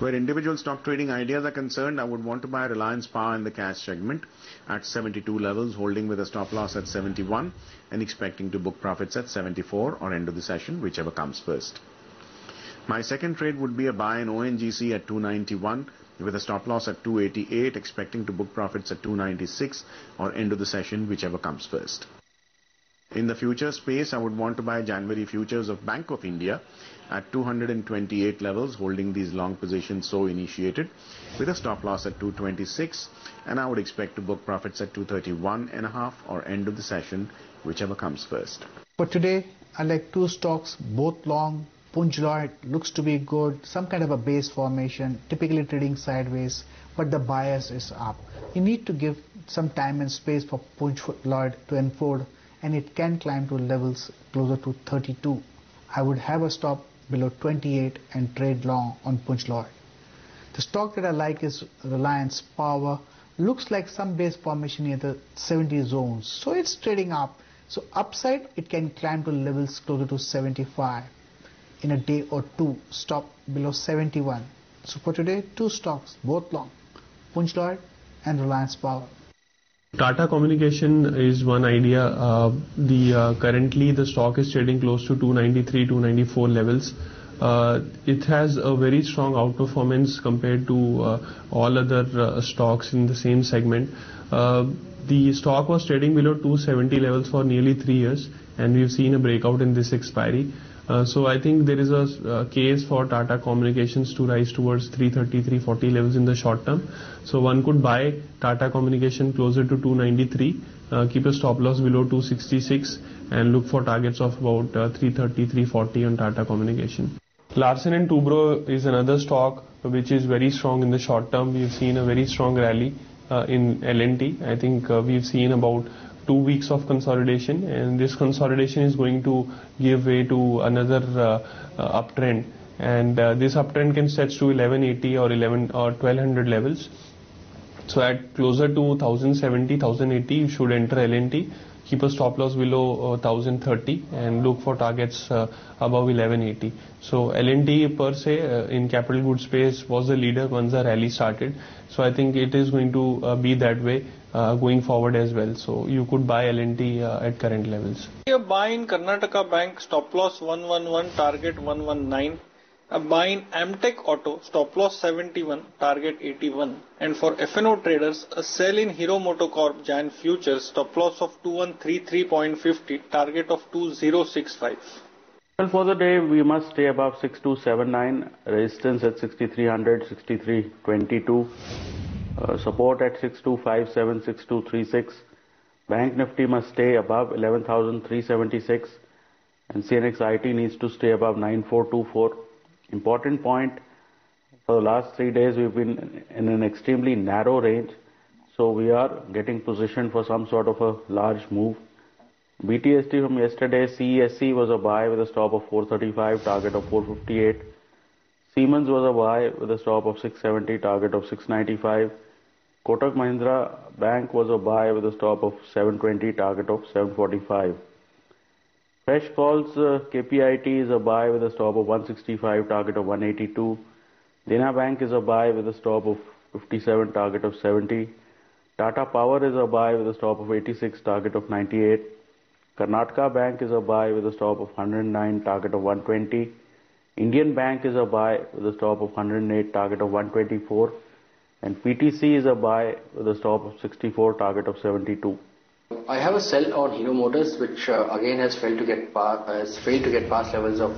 Where individual stock trading ideas are concerned, I would want to buy Reliance Power in the cash segment at 72 levels, holding with a stop loss at 71 and expecting to book profits at 74 or end of the session, whichever comes first. My second trade would be a buy in ONGC at 291 with a stop loss at 288, expecting to book profits at 296 or end of the session, whichever comes first. In the future space, I would want to buy January futures of Bank of India at 228 levels, holding these long positions so initiated with a stop loss at 226, and I would expect to book profits at 231.5 or end of the session, whichever comes first. For today, I like two stocks, both long. Punj Lloyd looks to be good, some kind of a base formation, typically trading sideways, but the bias is up. You need to give some time and space for Punj Lloyd to unfold, and it can climb to levels closer to 32. I would have a stop below 28 and trade long on Punj Lloyd. The stock that I like is Reliance Power. Looks like some base formation near the 70 zones, so it's trading up. So upside, it can climb to levels closer to 75. In a day or two, stop below 71. So for today, two stocks, both long, Punj Lloyd and Reliance Power. Tata Communication is one idea. Currently the stock is trading close to 293, 294 levels. It has a very strong outperformance compared to all other stocks in the same segment. The stock was trading below 270 levels for nearly 3 years, and we've seen a breakout in this expiry. So I think there is a case for Tata Communications to rise towards 330, 340 levels in the short term. So one could buy Tata Communication closer to 293, keep a stop loss below 266 and look for targets of about 330, 340 on Tata Communication. Larsen & Toubro is another stock which is very strong in the short term. We've seen a very strong rally in L&T. I think we've seen about 2 weeks of consolidation, and this consolidation is going to give way to another uptrend, and this uptrend can stretch to 1180 or 1200 levels. So at closer to 1070, 1080 you should enter L&T, keep a stop loss below 1030 and look for targets above 1180. So L&T per se in capital goods space was the leader once the rally started. So I think it is going to be that way going forward as well. So you could buy L&T at current levels. A buy in Karnataka Bank, stop loss 111, target 119. A buy in Amtech Auto, stop loss 71, target 81. And for F&O traders, a sell in Hero Motocorp Jan Futures, stop loss of 2133.50, target of 2065. Well, for the day, we must stay above 6279, resistance at 6300, 6322, support at 6257, 6236. Bank Nifty must stay above 11,376, and CNX IT needs to stay above 9424. Important point, for the last 3 days we've been in an extremely narrow range, so we are getting positioned for some sort of a large move. BTST from yesterday, CESC was a buy with a stop of 435, target of 458. Siemens was a buy with a stop of 670, target of 695. Kotak Mahindra Bank was a buy with a stop of 720, target of 745. Fresh Calls KPIT is a buy with a stop of 165, target of 182. Dena Bank is a buy with a stop of 57, target of 70. Tata Power is a buy with a stop of 86, target of 98. Karnataka Bank is a buy with a stop of 109, target of 120. Indian Bank is a buy with a stop of 108, target of 124. And PTC is a buy with a stop of 64, target of 72. I have a sell on Hero Motors, which again has failed to get past levels of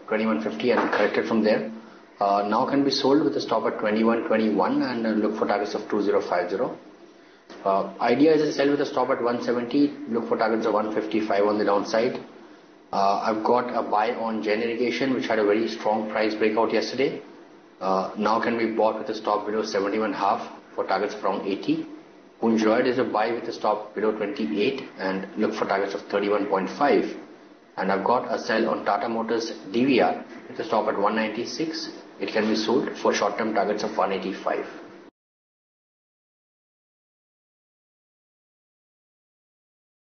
2150 and corrected from there. Now can be sold with a stop at 2121 and look for targets of 2050. Idea is a sell with a stop at 170, look for targets of 155 on the downside. I've got a buy on Gen Irrigation, which had a very strong price breakout yesterday. Now can be bought with a stop below 71.5 for targets of around 80. Punj Lloyd is a buy with a stop below 28 and look for targets of 31.5. And I've got a sell on Tata Motors DVR with a stop at 196. It can be sold for short-term targets of 185.